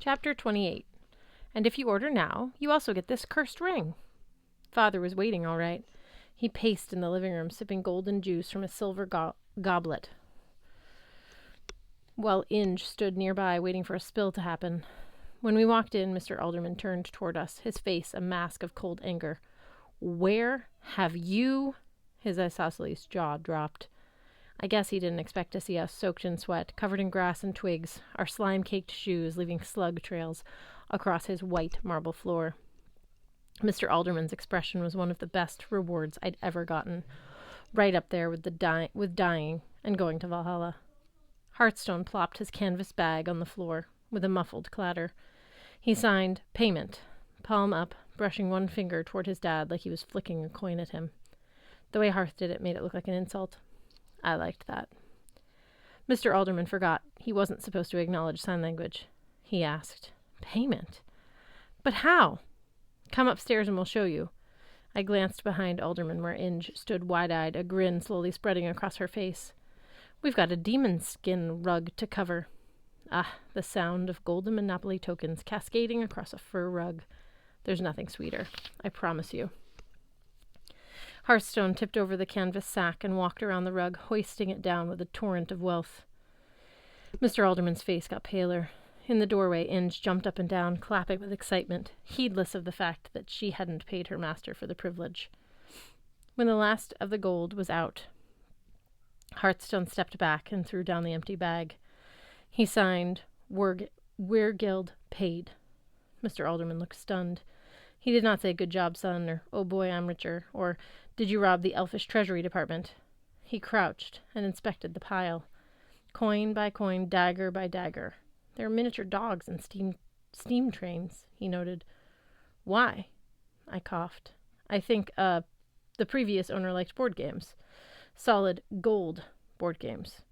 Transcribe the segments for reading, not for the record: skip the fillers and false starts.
Chapter 28. And if you order now, you also get this cursed ring. Father was waiting all right. He paced in the living room, sipping golden juice from a silver goblet, while Inge stood nearby, waiting for a spill to happen. When we walked in, Mr. Alderman turned toward us, his face a mask of cold anger. "Where have you—" His isosceles jaw dropped. I guess he didn't expect to see us soaked in sweat, covered in grass and twigs, our slime-caked shoes leaving slug trails across his white marble floor. Mr. Alderman's expression was one of the best rewards I'd ever gotten, right up there with dying and going to Valhalla. Hearthstone plopped his canvas bag on the floor with a muffled clatter. He signed, "Payment," palm up, brushing one finger toward his dad like he was flicking a coin at him. The way Hearth did it made it look like an insult. I liked that. Mr. Alderman forgot he wasn't supposed to acknowledge sign language. He asked, "Payment? But how?" "Come upstairs and we'll show you." I glanced behind Alderman where Inge stood wide-eyed, a grin slowly spreading across her face. "We've got a demon skin rug to cover." Ah, the sound of golden Monopoly tokens cascading across a fur rug. There's nothing sweeter, I promise you. Hearthstone tipped over the canvas sack and walked around the rug, hoisting it down with a torrent of wealth. Mr. Alderman's face got paler. In the doorway, Inge jumped up and down, clapping with excitement, heedless of the fact that she hadn't paid her master for the privilege. When the last of the gold was out, Hearthstone stepped back and threw down the empty bag. He signed, "Weirgild paid." Mr. Alderman looked stunned. He did not say, "Good job, son," or "Oh boy, I'm richer," or "Did you rob the elfish treasury department?" He crouched and inspected the pile. Coin by coin, dagger by dagger. There are miniature dogs and steam trains, he noted. "Why?" I coughed. "I think, the previous owner liked board games. Solid gold board games."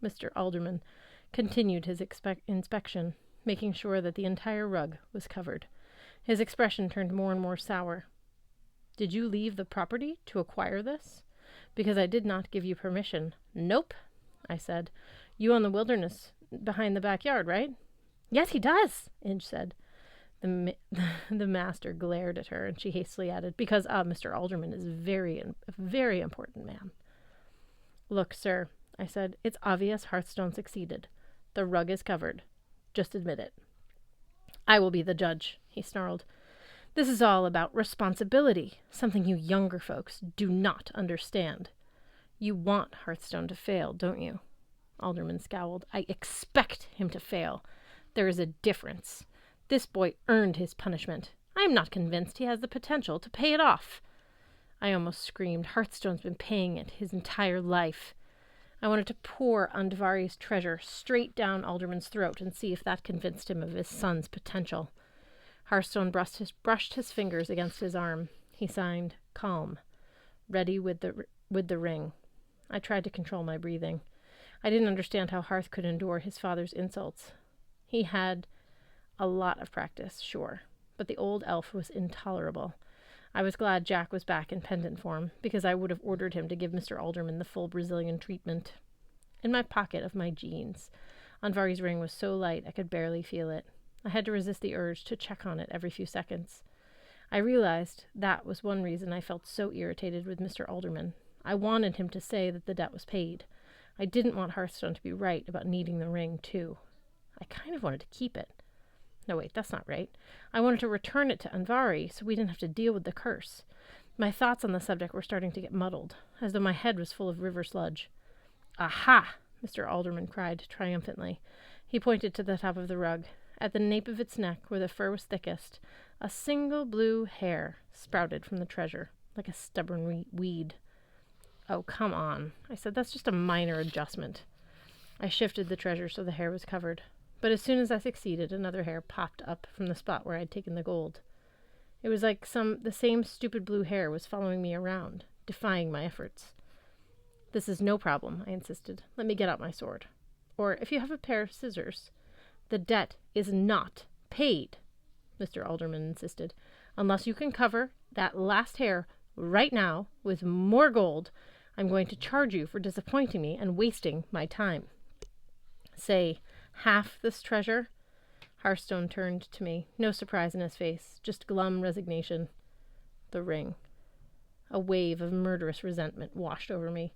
Mr. Alderman continued his inspection, making sure that the entire rug was covered. His expression turned more and more sour. "Did you leave the property to acquire this?" "Because I did not give you permission." "Nope," I said. "You own the wilderness behind the backyard, right?" "Yes, he does," Inge said. The master glared at her, and she hastily added, "Because Mr. Alderman is a very important man." "Look, sir," I said, "it's obvious Hearthstone succeeded. The rug is covered. Just admit it." "I will be the judge," he snarled. "This is all about responsibility, something you younger folks do not understand. You want Hearthstone to fail, don't you?" Alderman scowled. "I expect him to fail. There is a difference. This boy earned his punishment. I am not convinced he has the potential to pay it off." I almost screamed. Hearthstone's been paying it his entire life. I wanted to pour Andvari's treasure straight down Alderman's throat and see if that convinced him of his son's potential. Hearthstone brushed his fingers against his arm. He signed, "Calm. Ready with the ring." I tried to control my breathing. I didn't understand how Hearth could endure his father's insults. He had a lot of practice, sure, but the old elf was intolerable. I was glad Jack was back in pendant form, because I would have ordered him to give Mr. Alderman the full Brazilian treatment. In my pocket of my jeans, Andvari's ring was so light I could barely feel it. I had to resist the urge to check on it every few seconds. I realized that was one reason I felt so irritated with Mr. Alderman. I wanted him to say that the debt was paid. I didn't want Hearthstone to be right about needing the ring, too. I kind of wanted to keep it. No, wait, that's not right. I wanted to return it to Andvari so we didn't have to deal with the curse. My thoughts on the subject were starting to get muddled, as though my head was full of river sludge. "Aha!" Mr. Alderman cried triumphantly. He pointed to the top of the rug. At the nape of its neck, where the fur was thickest, a single blue hair sprouted from the treasure, like a stubborn weed. "Oh, come on," I said. "That's just a minor adjustment." I shifted the treasure so the hair was covered. But as soon as I succeeded, another hair popped up from the spot where I'd taken the gold. It was like the same stupid blue hair was following me around, defying my efforts. "This is no problem," I insisted. "Let me get out my sword. Or, if you have a pair of scissors." "The debt is not paid," Mr. Alderman insisted. "Unless you can cover that last hair right now with more gold, I'm going to charge you for disappointing me and wasting my time." "Say, Half this treasure? Hearthstone turned to me, no surprise in his face, just glum resignation. The ring. A wave of murderous resentment washed over me.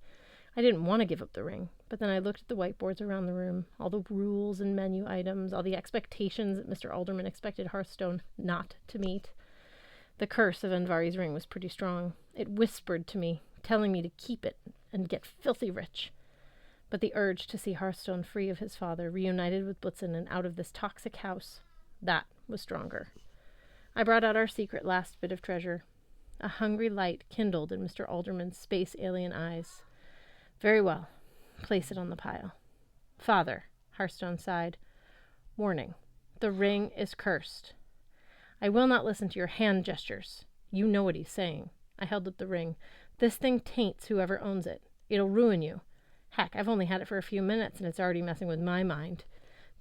I didn't want to give up the ring, but then I looked at the whiteboards around the room, all the rules and menu items, all the expectations that Mr. Alderman expected Hearthstone not to meet. The curse of Andvari's ring was pretty strong. It whispered to me, telling me to keep it and get filthy rich. But the urge to see Hearthstone free of his father, reunited with Blitzen and out of this toxic house, that was stronger. I brought out our secret last bit of treasure. A hungry light kindled in Mr. Alderman's space alien eyes. Very well. Place it on the pile. Father, Hearthstone sighed. Warning. The ring is cursed. I will not listen to your hand gestures. You know what he's saying. I held up the ring. This thing taints whoever owns it. It'll ruin you. Heck, I've only had it for a few minutes and it's already messing with my mind.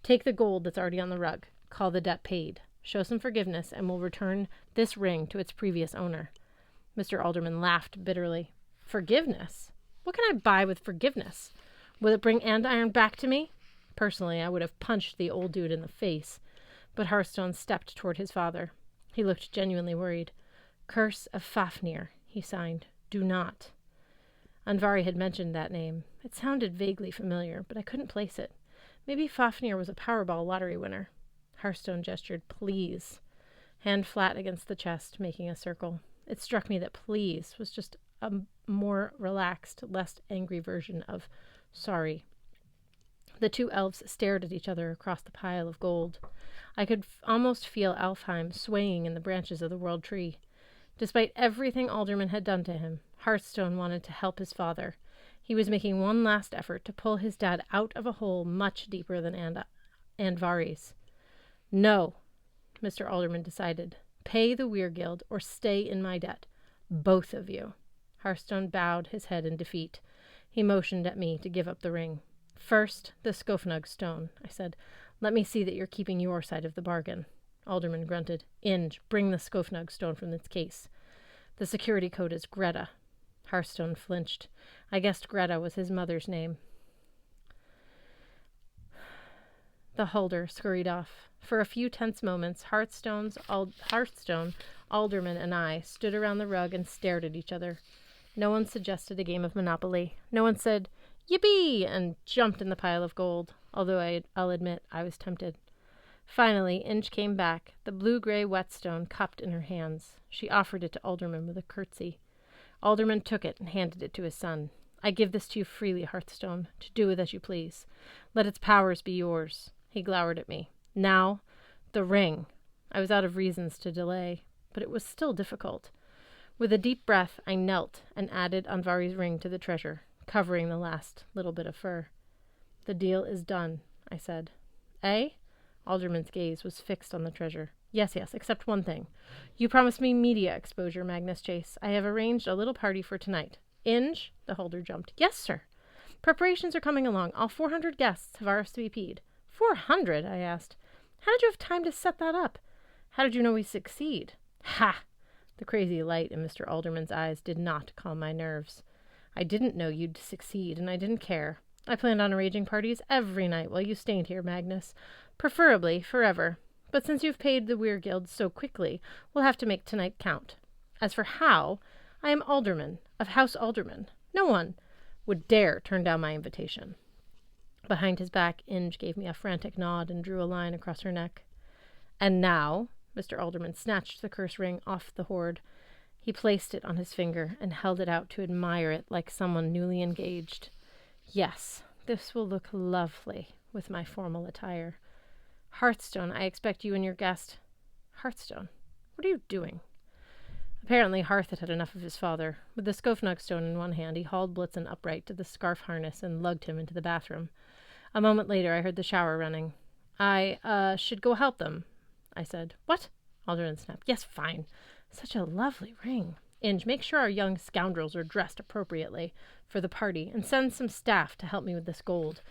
Take the gold that's already on the rug. Call the debt paid. Show some forgiveness and we'll return this ring to its previous owner. Mr. Alderman laughed bitterly. Forgiveness? What can I buy with forgiveness? Will it bring Andiron back to me? Personally, I would have punched the old dude in the face. But Hearthstone stepped toward his father. He looked genuinely worried. Curse of Fafnir, he signed. Do not. Andvari had mentioned that name. It sounded vaguely familiar, but I couldn't place it. Maybe Fafnir was a Powerball lottery winner. Hearthstone gestured, please. Hand flat against the chest, making a circle. It struck me that please was just a more relaxed, less angry version of sorry. The two elves stared at each other across the pile of gold. I could almost feel Alfheim swaying in the branches of the world tree. Despite everything Alderman had done to him, Hearthstone wanted to help his father. He was making one last effort to pull his dad out of a hole much deeper than Andvari's. No, Mr. Alderman decided. Pay the Weir Guild or stay in my debt. Both of you. Hearthstone bowed his head in defeat. He motioned at me to give up the ring. First, the Skofnug stone, I said. Let me see that you're keeping your side of the bargain. Alderman grunted. Inge, bring the Skofnug stone from its case. The security code is Greta. Hearthstone flinched. I guessed Greta was his mother's name. The holder scurried off. For a few tense moments, Hearthstone, Alderman, and I stood around the rug and stared at each other. No one suggested a game of Monopoly. No one said, yippee, and jumped in the pile of gold, although I'll admit I was tempted. Finally, Inge came back, the blue-gray whetstone cupped in her hands. She offered it to Alderman with a curtsy. Alderman took it and handed it to his son. I give this to you freely, Hearthstone, to do with as you please. Let its powers be yours. He glowered at me. Now, the ring. I was out of reasons to delay, but it was still difficult. With a deep breath, I knelt and added Andvari's ring to the treasure, covering the last little bit of fur. The deal is done, I said. Eh? Alderman's gaze was fixed on the treasure. Yes, except one thing. You promised me media exposure, Magnus Chase. I have arranged a little party for tonight. Inge? The holder jumped. Yes, sir. Preparations are coming along. All 400 guests have RSVP'd. 400? I asked. How did you have time to set that up? How did you know we succeed? Ha! The crazy light in Mr. Alderman's eyes did not calm my nerves. I didn't know you'd succeed, and I didn't care. I planned on arranging parties every night while you stayed here, Magnus. Preferably forever. But since you've paid the Weir Guild so quickly, we'll have to make tonight count. As for how, I am Alderman, of House Alderman. No one would dare turn down my invitation. Behind his back, Inge gave me a frantic nod and drew a line across her neck. And now, Mr. Alderman snatched the curse ring off the hoard. He placed it on his finger and held it out to admire it like someone newly engaged. Yes, this will look lovely with my formal attire. Hearthstone, I expect you and your guest. Hearthstone, what are you doing? Apparently Hearth had enough of his father. With the Skofnug stone in one hand, he hauled Blitzen upright to the scarf harness and lugged him into the bathroom. A moment later, I heard the shower running. I should go help them, I said. What? Alderman snapped. Yes, fine. Such a lovely ring. Inge, make sure our young scoundrels are dressed appropriately for the party, and send some staff to help me with this gold.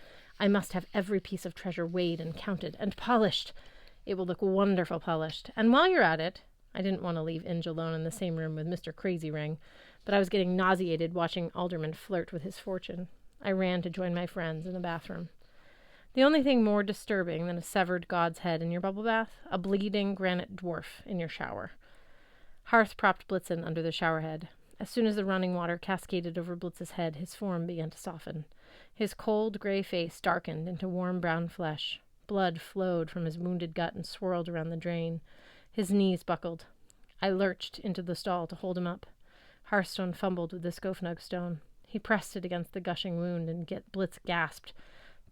I must have every piece of treasure weighed and counted and polished. It will look wonderful polished. And while you're at it, I didn't want to leave Inge alone in the same room with Mr. Crazy Ring, but I was getting nauseated watching Alderman flirt with his fortune. I ran to join my friends in the bathroom. The only thing more disturbing than a severed god's head in your bubble bath, a bleeding granite dwarf in your shower. Hearth propped Blitzen under the shower head. As soon as the running water cascaded over Blitz's head, his form began to soften. His cold, gray face darkened into warm brown flesh. Blood flowed from his wounded gut and swirled around the drain. His knees buckled. I lurched into the stall to hold him up. Hearthstone fumbled with the Skofnug stone. He pressed it against the gushing wound, and Blitz gasped.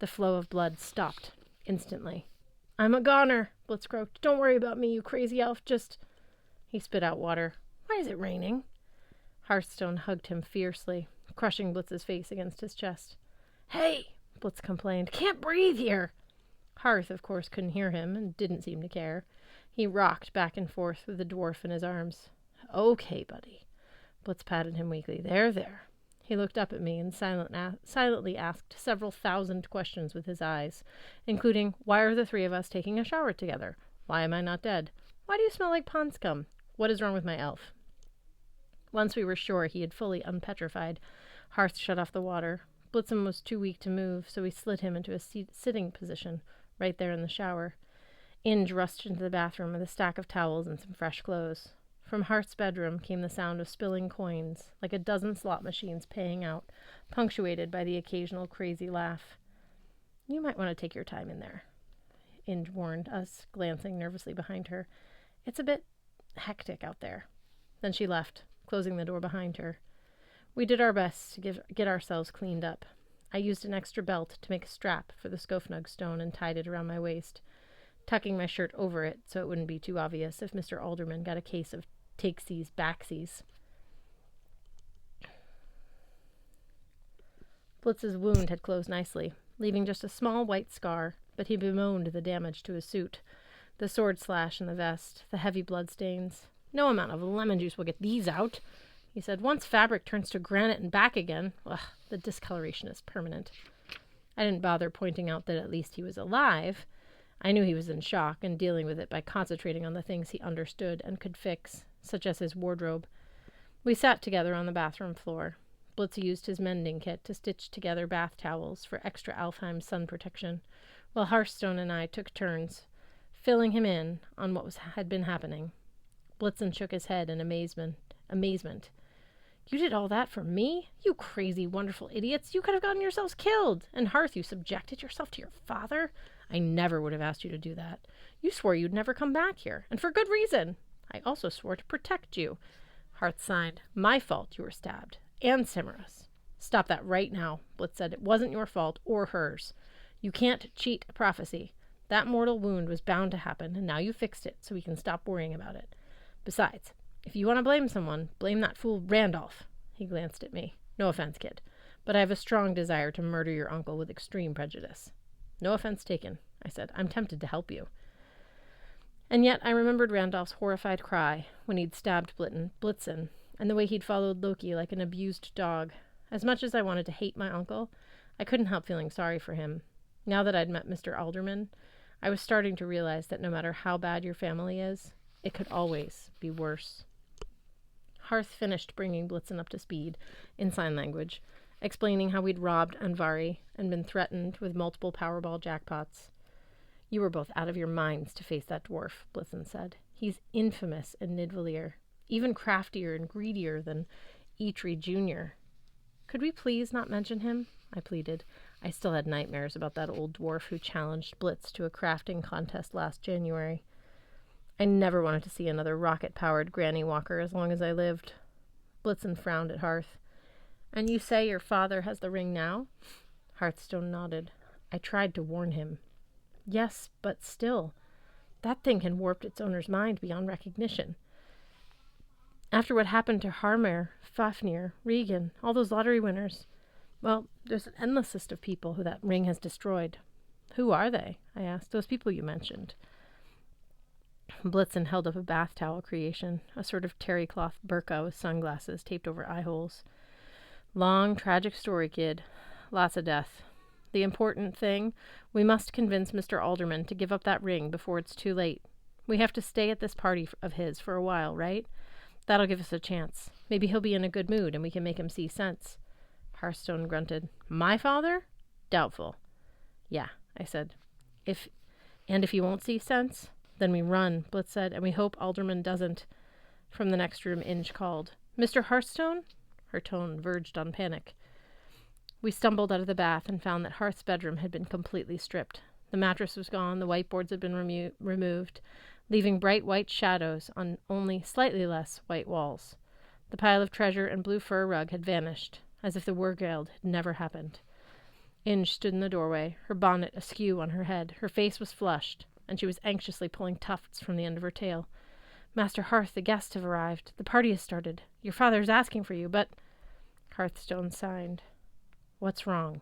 The flow of blood stopped instantly. "I'm a goner," Blitz croaked. "Don't worry about me, you crazy elf. Just—" He spit out water. "Why is it raining?" Hearthstone hugged him fiercely, crushing Blitz's face against his chest. "Hey," Blitz complained. "Can't breathe here." Hearth, of course, couldn't hear him and didn't seem to care. He rocked back and forth with the dwarf in his arms. "Okay, buddy." Blitz patted him weakly. There. He looked up at me and silently asked several thousand questions with his eyes, including, why are the three of us taking a shower together? Why am I not dead? Why do you smell like pond scum? What is wrong with my elf? Once we were sure he had fully unpetrified, Hearth shut off the water. Blitzen was too weak to move, so we slid him into a sitting position, right there in the shower. Inge rushed into the bathroom with a stack of towels and some fresh clothes. From Hearth's bedroom came the sound of spilling coins, like a dozen slot machines paying out, punctuated by the occasional crazy laugh. "You might want to take your time in there," Inge warned us, glancing nervously behind her. "It's a bit hectic out there." Then she left, closing the door behind her. We did our best to get ourselves cleaned up. I used an extra belt to make a strap for the Skofnug stone and tied it around my waist, tucking my shirt over it so it wouldn't be too obvious if Mr. Alderman got a case of takesies, backsies. Blitz's wound had closed nicely, leaving just a small white scar, but he bemoaned the damage to his suit, the sword slash in the vest, the heavy blood stains. "No amount of lemon juice will get these out," he said. "Once fabric turns to granite and back again, the discoloration is permanent." I didn't bother pointing out that at least he was alive. I knew he was in shock and dealing with it by concentrating on the things he understood and could fix, such as his wardrobe. We sat together on the bathroom floor. Blitz used his mending kit to stitch together bath towels for extra Alfheim sun protection, while Hearthstone and I took turns, filling him in on what had been happening. Blitzen shook his head in amazement. "You did all that for me? You crazy, wonderful idiots. You could have gotten yourselves killed. And Hearth, you subjected yourself to your father? I never would have asked you to do that. You swore you'd never come back here, and for good reason. I also swore to protect you." Hearth sighed. "My fault you were stabbed. And Cimarus." "Stop that right now," Blitz said. "It wasn't your fault or hers. You can't cheat a prophecy. That mortal wound was bound to happen, and now you fixed it, so we can stop worrying about it. Besides, if you want to blame someone, blame that fool Randolph." He glanced at me. "No offense, kid, but I have a strong desire to murder your uncle with extreme prejudice." "No offense taken," I said. "I'm tempted to help you." And yet I remembered Randolph's horrified cry when he'd stabbed Blitzen, and the way he'd followed Loki like an abused dog. As much as I wanted to hate my uncle, I couldn't help feeling sorry for him. Now that I'd met Mr. Alderman, I was starting to realize that no matter how bad your family is, it could always be worse. Hearth finished bringing Blitzen up to speed in sign language, explaining how we'd robbed Anvari and been threatened with multiple Powerball jackpots. "You were both out of your minds to face that dwarf," Blitzen said. "He's infamous in Nidvalir, even craftier and greedier than Eitri Jr. "Could we please not mention him?" I pleaded. I still had nightmares about that old dwarf who challenged Blitz to a crafting contest last January. I never wanted to see another rocket-powered granny walker as long as I lived. Blitzen frowned at Hearth. "And you say your father has the ring now?" Hearthstone nodded. "I tried to warn him." "Yes, but still, that thing can warp its owner's mind beyond recognition. After what happened to Harmer, Fafnir, Regan, all those lottery winners, well, there's an endless list of people who that ring has destroyed." "Who are they?" I asked. "Those people you mentioned." Blitzen held up a bath towel creation, a sort of terry cloth burqa with sunglasses taped over eye holes. "Long, tragic story, kid. Lots of death. The important thing, we must convince Mr. Alderman to give up that ring before it's too late. We have to stay at this party of his for a while, right? That'll give us a chance. Maybe he'll be in a good mood and we can make him see sense." Hearthstone grunted. "My father? Doubtful." "Yeah, I said. If he won't see sense, then we run, Blitz said, and we hope Alderman doesn't. From the next room, Inge called, Mr. Hearthstone? Her tone verged on panic. We stumbled out of the bath and found that Hearth's bedroom had been completely stripped. The mattress was gone, the whiteboards had been removed, leaving bright white shadows on only slightly less white walls. The pile of treasure and blue fur rug had vanished, as if the Wergeld had never happened. Inge stood in the doorway, her bonnet askew on her head. Her face was flushed, and she was anxiously pulling tufts from the end of her tail. Master Hearth, the guests have arrived. The party has started. Your father is asking for you, but... Hearthstone sighed. What's wrong?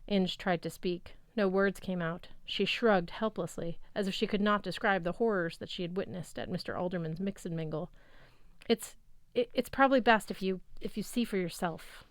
Inge tried to speak. No words came out. She shrugged helplessly, as if she could not describe the horrors that she had witnessed at Mr. Alderman's mix-and-mingle. It's probably best if you see for yourself.